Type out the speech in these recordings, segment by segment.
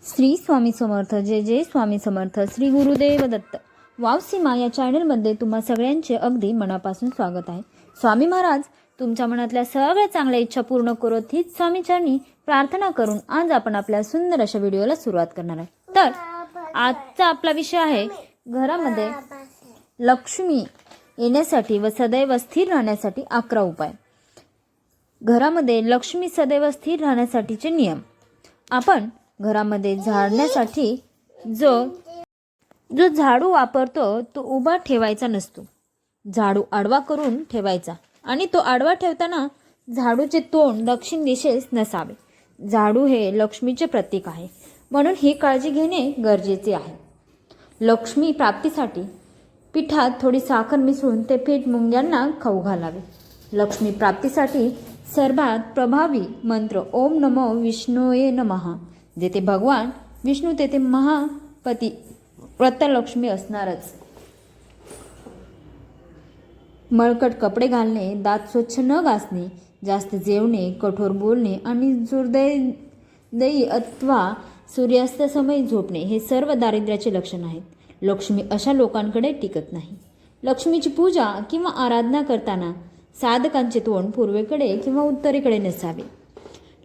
श्री स्वामी समर्थ. जय जय Swami Samarth. Shri Gurudev Datta. Wow सीमा या चॅनलमध्ये तुम्हा सगळ्यांचे अगदी मनापासून स्वागत आहे. स्वामी महाराज तुमच्या मनातल्या सगळ्या चांगल्या इच्छा पूर्ण करोत हीच स्वामीचरणी प्रार्थना करून आज आपण आपल्या सुंदर अशा व्हिडिओला सुरुवात करणार आहे. तर आजचा आपला विषय आहे घरामध्ये लक्ष्मी येण्यासाठी व सदैव स्थिर राहण्यासाठी 11 उपाय. घरामध्ये लक्ष्मी सदैव स्थिर राहण्यासाठीचे नियम. आपण घरामध्ये झाडण्यासाठी जो झाडू वापरतो तो उभा ठेवायचा नसतो. झाडू आडवा करून ठेवायचा आणि तो आडवा ठेवताना झाडूचे तोंड दक्षिण दिशेस नसावे. झाडू हे लक्ष्मीचे प्रतीक आहे, म्हणून ही काळजी घेणे गरजेचे आहे. लक्ष्मी प्राप्तीसाठी पिठात थोडी साखर मिसळून ते पीठ मुंग्यांना खाऊ घालावे. लक्ष्मी प्राप्तीसाठी सर्वात प्रभावी मंत्र ओम नमो विष्णुये नमः. जेथे भगवान विष्णू तेथे महापती व्रतलक्ष्मी असणारच. मळकट कपडे घालणे, दात स्वच्छ न घासणे, जास्त जेवणे, कठोर बोलणे आणि दुर्दैवी अथवा सूर्यास्तासमयी झोपणे हे सर्व दारिद्र्याचे लक्षण आहेत. लक्ष्मी अशा लोकांकडे टिकत नाही. लक्ष्मीची पूजा किंवा आराधना करताना साधकांचे तोंड पूर्वेकडे किंवा उत्तरेकडे नसावे.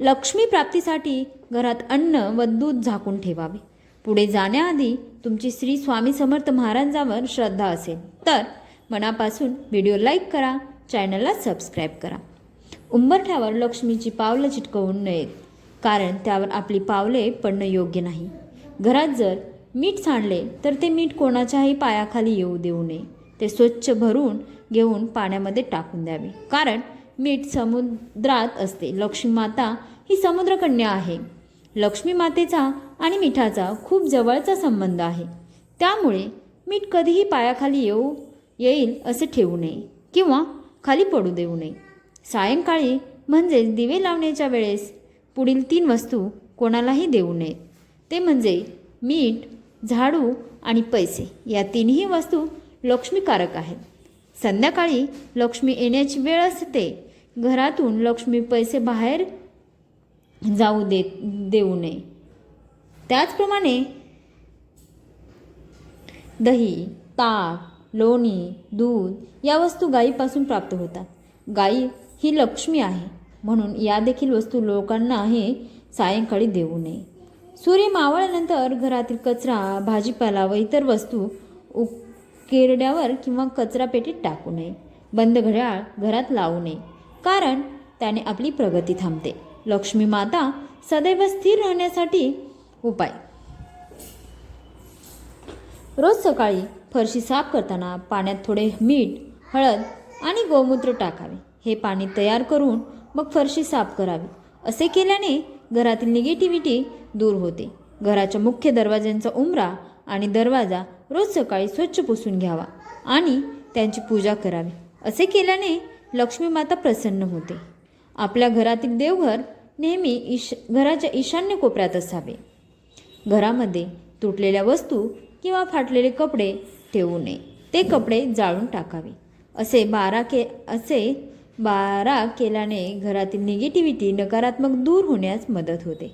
लक्ष्मी प्राप्तीसाठी घरात अन्न व दूध झाकून ठेवावे. पुढे जाण्याआधी तुमची श्री स्वामी समर्थ महाराजांवर श्रद्धा असेल तर मनापासून व्हिडिओ लाईक करा, चॅनलला सबस्क्राईब करा. उंबरठ्यावर लक्ष्मीची पावलं चिटकवून नयेत, कारण त्यावर आपली पावले पडणं योग्य नाही. घरात जर मीठ सांडले तर ते मीठ कोणाच्याही पायाखाली येऊ देऊ नये. ते स्वच्छ भरून घेऊन पाण्यामध्ये टाकून द्यावे, कारण मीठ समुद्रात असते. लक्ष्मी माता ही समुद्रकन्या आहे. लक्ष्मी मातेचा आणि मिठाचा खूप जवळचा संबंध आहे. त्यामुळे मीठ कधीही पायाखाली येईल असे ठेवू नये किंवा खाली पडू देऊ नये. सायंकाळी म्हणजेच दिवे लावण्याच्या वेळेस पुढील 3 वस्तू कोणालाही देऊ नयेत. ते म्हणजे मीठ, झाडू आणि पैसे. या 3ही वस्तू लक्ष्मीकारक आहेत. संध्याकाळी लक्ष्मी येण्याची वेळ असते. घरातून लक्ष्मी पैसे बाहेर जाऊ देऊ नये. त्याचप्रमाणे दही, ताक, लोणी, दूध या वस्तू गायीपासून प्राप्त होतात. गायी ही लक्ष्मी आहे, म्हणून या देखील वस्तू लोकांना हे सायंकाळी देऊ नये. सूर्य मावळल्यानंतर घरातील कचरा, भाजीपाला व इतर वस्तू केरड्यावर किंवा कचरा पेटीत टाकू नये. बंद घड्याळ घरात लावू नये, कारण त्याने आपली प्रगती थांबते. लक्ष्मी माता सदैव स्थिर राहण्यासाठी उपाय. रोज सकाळी फरशी साफ करताना पाण्यात थोडे मीठ, हळद आणि गोमूत्र टाकावे. हे पाणी तयार करून मग फरशी साफ करावी. असे केल्याने घरातील निगेटिव्हिटी दूर होते. घराच्या मुख्य दरवाज्यांचा उंबरा आणि दरवाजा रोज सकाळी स्वच्छ पुसून घ्यावा आणि त्यांची पूजा करावी. असे केल्याने लक्ष्मी माता प्रसन्न होते. आपल्या घरातील देवघर नेहमी घराच्या ईशान्य कोपऱ्यात असावे. घरामध्ये तुटलेल्या वस्तू किंवा फाटलेले कपडे ठेवू नये. ते कपडे जाळून टाकावे. असे 12 केल्याने घरातील निगेटिव्हिटी नकारात्मक दूर होण्यास मदत होते.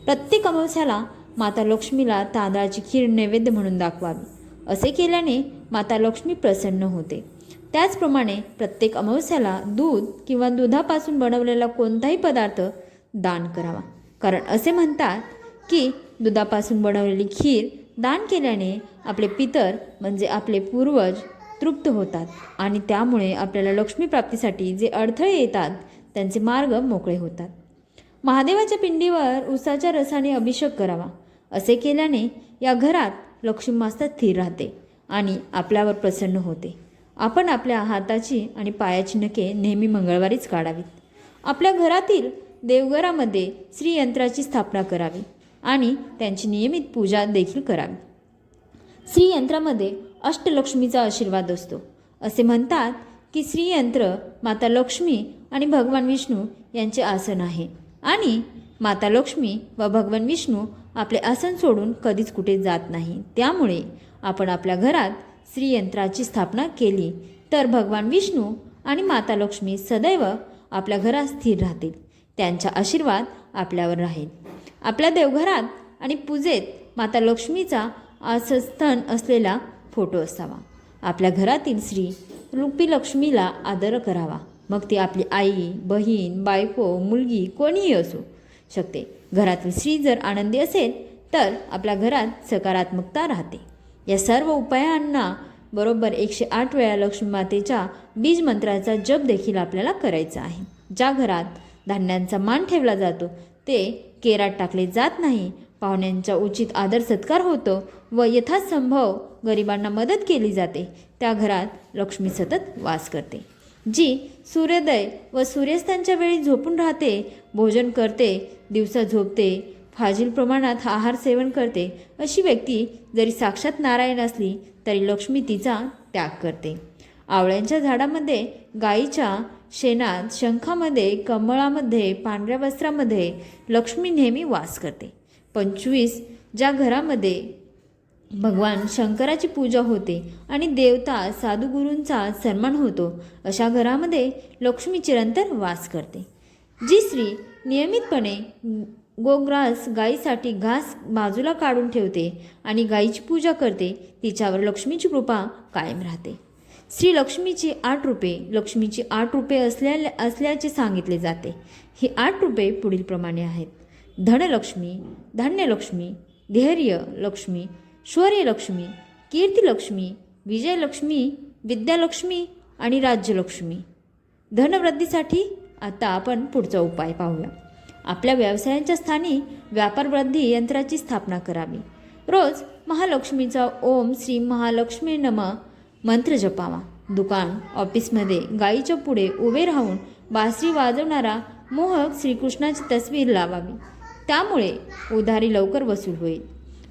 प्रत्येक अमावस्याला माता लक्ष्मीला तांदळाची खीर नैवेद्य म्हणून दाखवावी. असे केल्याने माता लक्ष्मी प्रसन्न होते. त्याचप्रमाणे प्रत्येक अमावस्याला दूध किंवा दुधापासून बनवलेला कोणताही पदार्थ दान करावा, कारण असे म्हणतात की दुधापासून बनवलेली खीर दान केल्याने आपले पितर म्हणजे आपले पूर्वज तृप्त होतात आणि त्यामुळे आपल्याला लक्ष्मी प्राप्तीसाठी जे अडथळे येतात त्यांचे मार्ग मोकळे होतात. महादेवाच्या पिंडीवर उसाच्या रसाने अभिषेक करावा. असे केल्याने या घरात लक्ष्मी माता स्थिर राहते आणि आपल्यावर प्रसन्न होते. आपण आपल्या हाताची आणि पायाची नखे नेहमी मंगळवारीच काढावीत. आपल्या घरातील देवघरामध्ये श्रीयंत्राची स्थापना करावी आणि त्यांची नियमित पूजा देखील करावी. श्रीयंत्रामध्ये अष्टलक्ष्मीचा आशीर्वाद असतो. असे म्हणतात की श्रीयंत्र माता लक्ष्मी आणि भगवान विष्णू यांचे आसन आहे आणि माता लक्ष्मी व भगवान विष्णू आपले आसन सोडून कधीच कुठे जात नाही. त्यामुळे आपण आपल्या घरात श्रीयंत्राची स्थापना केली तर भगवान विष्णू आणि माता लक्ष्मी सदैव आपल्या घरात स्थिर राहतील. त्यांचा आशीर्वाद आपल्यावर राहील. आपल्या देवघरात आणि पूजेत माता लक्ष्मीचा आस्थान असलेला फोटो असावा. आपल्या घरातील स्त्री रूपी लक्ष्मीला आदर करावा. मग ती आपली आई, बहीण, बायको, मुलगी कोणीही असू शकते. घरातील स्त्री जर आनंदी असेल तर आपल्या घरात सकारात्मकता राहते. या सर्व उपायांना बरोबर 108 वेळा लक्ष्मी मातेच्या बीज मंत्राचा जप देखील आपल्याला करायचा आहे. ज्या घरात धान्यांचा मान ठेवला जातो ते केरात टाकले जात नाही, पाहुण्यांचा उचित आदर सत्कार होतो व यथासंभव गरिबांना मदत केली जाते, त्या घरात लक्ष्मी सतत वास करते. जी सूर्योदय व सूर्यास्तांच्या वेळी झोपून राहते, भोजन करते, दिवसा झोपते, फाजील प्रमाणात आहार सेवन करते, अशी व्यक्ती जरी साक्षात नारायण असली तरी लक्ष्मी तिचा त्याग करते. आवळ्यांच्या झाडामध्ये, गाईच्या शेणात, शंखामध्ये, कमळामध्ये, पांढऱ्या वस्त्रामध्ये लक्ष्मी नेहमी वास करते. 25 ज्या घरामध्ये भगवान शंकराची पूजा होते आणि देवता साधुगुरूंचा सन्मान होतो अशा घरामध्ये लक्ष्मी चिरंतन वास करते. जी स्त्री नियमितपणे गोग्रास गायीसाठी घास बाजूला काढून ठेवते आणि गायीची पूजा करते तिच्यावर लक्ष्मीची कृपा कायम राहते. श्री लक्ष्मीची 8 रूपे लक्ष्मीची 8 रूपे असल्याचे सांगितले जाते. ही 8 रूपे पुढीलप्रमाणे आहेत: धनलक्ष्मी, धान्यलक्ष्मी, धैर्य लक्ष्मी, शौर्यलक्ष्मी, कीर्तिलक्ष्मी, विजयलक्ष्मी, विद्यालक्ष्मी आणि राज्यलक्ष्मी. धनवृद्धीसाठी आता आपण पुढचा उपाय पाहूया. आपल्या व्यवसायांच्या स्थानी व्यापार वृद्धी यंत्राची स्थापना करावी. रोज महालक्ष्मीचा ओम श्री महालक्ष्मी नमः मंत्र जपावा. दुकान, ऑफिसमध्ये गायीच्या पुढे उभे राहून बासरी वाजवणारा मोहक श्रीकृष्णाची तस्वीर लावावी. त्यामुळे उधारी लवकर वसूल होईल.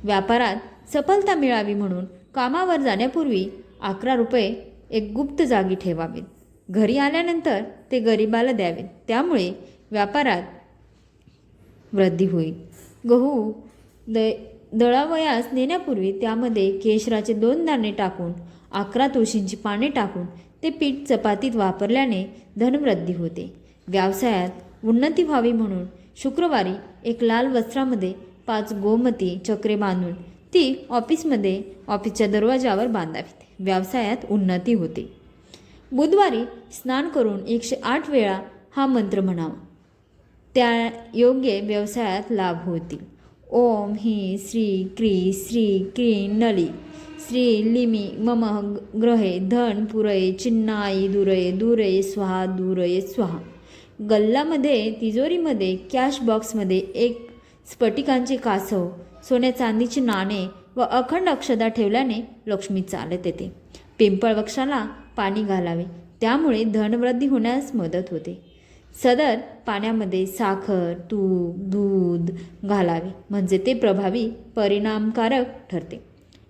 व्यापारात सफलता मिळावी म्हणून कामावर जाण्यापूर्वी 11 रुपये एक गुप्त जागी ठेवावेत. घरी आल्यानंतर ते गरिबाला द्यावेत. त्यामुळे व्यापारात वृद्धी होईल. गहू दळावयास नेण्यापूर्वी त्यामध्ये केशराचे 2 दाणे टाकून 11 तुळशींची पाने टाकून ते पीठ चपातीत वापरल्याने धनवृद्धी होते. व्यवसायात उन्नती व्हावी म्हणून शुक्रवारी एक लाल वस्त्रामध्ये 5 गोमती चक्रे बांधून ती ऑफिसच्या दरवाजावर बांधावीत. व्यवसायात उन्नती होते. बुधवारी स्नान करून 108 वेळा हा मंत्र म्हणावा. त्या योग्य व्यवसायात लाभ होतील. ओम हि श्री क्री श्री क्री नली श्री लिमी मम ग्रहे धन पुरये चिन्नाई दुरये दुरये स्वाहा दुरये स्वाहा. गल्लामध्ये, तिजोरीमध्ये, कॅश बॉक्समध्ये एक स्फटिकांचे कासव, सोन्या चांदीची नाणे व अखंड अक्षदा ठेवल्याने लक्ष्मी चालत येते. पिंपळ वृक्षाला पाणी घालावे, त्यामुळे धनवृद्धी होण्यास मदत होते. सदर पाण्यामध्ये साखर, तूप, दूध घालावे म्हणजे ते प्रभावी परिणामकारक ठरते.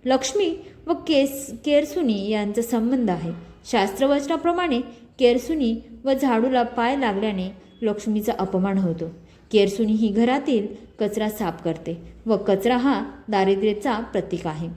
लक्ष्मी व केरसुनी यांचा संबंध आहे. शास्त्रवचनाप्रमाणे केरसुनी व झाडूला पाय लागल्याने लक्ष्मीचा अपमान होतो. केरसुनी ही घरातील कचरा साफ करते व कचरा हा दारिद्र्याचा प्रतीक आहे.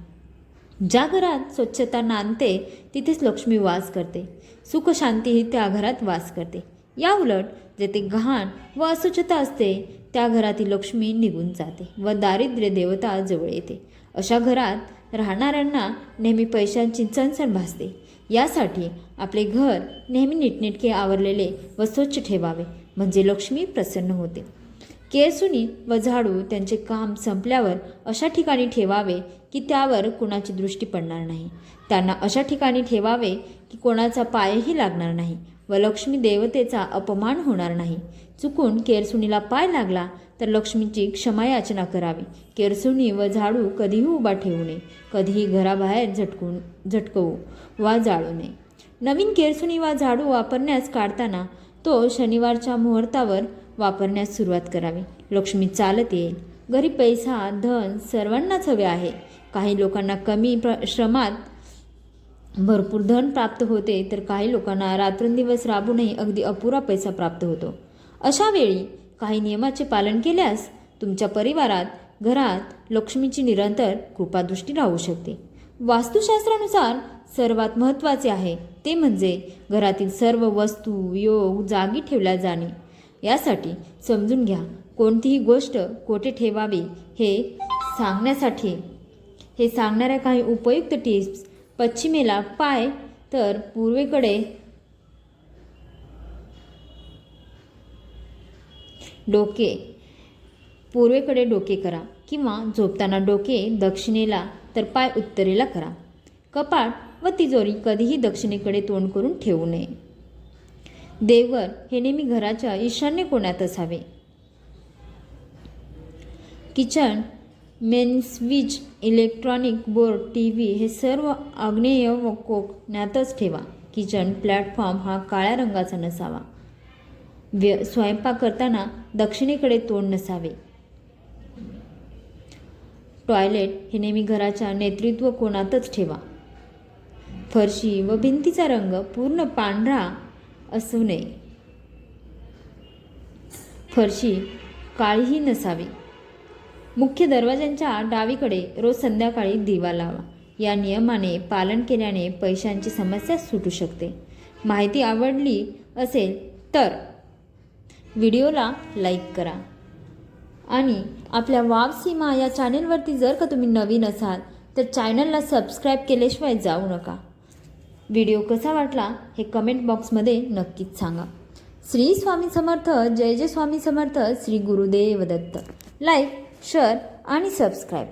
ज्या घरात स्वच्छता नांदते तिथेच लक्ष्मी वास करते. सुख शांती ही त्या घरात वास करते. या उलट जेथे घाण व अस्वच्छता असते त्या घरातील लक्ष्मी निघून जाते व दारिद्र्य देवता जवळ येते. अशा घरात राहणाऱ्यांना नेहमी पैशांची चणचण भासते. यासाठी आपले घर नेहमी नीटनेटके आवरलेले व स्वच्छ ठेवावे म्हणजे लक्ष्मी प्रसन्न होते. केरसुनी व झाडू त्यांचे काम संपल्यावर अशा ठिकाणी ठेवावे की त्यावर कोणाची दृष्टी पडणार नाही. त्यांना अशा ठिकाणी ठेवावे की कोणाचा पायही लागणार नाही व लक्ष्मी देवतेचा अपमान होणार नाही. चुकून केरसुनीला पाय लागला तर लक्ष्मीची क्षमायाचना करावी. केरसुनी व झाडू कधीही उभा ठेवू नये. कधीही घराबाहेर झटकवू वा जाळू नये. नवीन केरसुनी वा झाडू वापरण्यास काढताना तो शनिवारच्या मुहूर्तावर वापरण्यास सुरुवात करावी. लक्ष्मी चालत येईल. घरी पैसा, धन सर्वांनाच हवे आहे. काही लोकांना कमी श्रमात भरपूर धन प्राप्त होते तर काही लोकांना रात्रंदिवस राबूनही अगदी अपुरा पैसा प्राप्त होतो. अशा वेळी काही नियमाचे पालन केल्यास तुमच्या परिवारात, घरात लक्ष्मीची निरंतर कृपादृष्टी राहू शकते. वास्तुशास्त्रानुसार सर्वात महत्त्वाचे आहे ते म्हणजे घरातील सर्व वस्तू योग जागी ठेवल्या जाणे. यासाठी समजून घ्या. कोणतीही गोष्ट कोठे ठेवावी हे सांगणाऱ्या काही उपयुक्त टिप्स. पश्चिमेला पाय तर पूर्वेकडे डोके करा किंवा झोपताना डोके दक्षिणेला तर पाय उत्तरेला करा. कपाट व तिजोरी कधीही दक्षिणेकडे तोंड करून ठेवू नये. देवघर हे नेहमी घराच्या ईशान्य कोण्यात असावे. Kitchen, main switch, electronic board, TV हे सर्व आग्नेय व कोकणातच ठेवा. किचन प्लॅटफॉर्म हा काळ्या रंगाचा नसावा. स्वयंपाक करताना दक्षिणेकडे तोंड नसावे. टॉयलेट हे नेहमी घराच्या नेतृत्व कोणातच ठेवा. फरशी व भिंतीचा रंग पूर्ण पांढरा असू नये. फरशी काळीही नसावी. मुख्य दरवाज्यांच्या डावीकडे रोज संध्याकाळी दिवा लावा. या नियमाने पालन केल्याने पैशांची समस्या सुटू शकते. माहिती आवडली असेल तर व्हिडिओला लाईक करा आणि आपल्या वाव सीमा या चॅनेलवरती जर का तुम्ही नवीन असाल तर चॅनलला सबस्क्राईब केल्याशिवाय जाऊ नका. व्हिडिओ कसा वाटला हे कमेंट बॉक्समध्ये नक्कीच सांगा. श्री स्वामी समर्थ. जय जय स्वामी समर्थ. श्री गुरुदेव दत्त. लाईक, शेअर आणि सबस्क्राईब.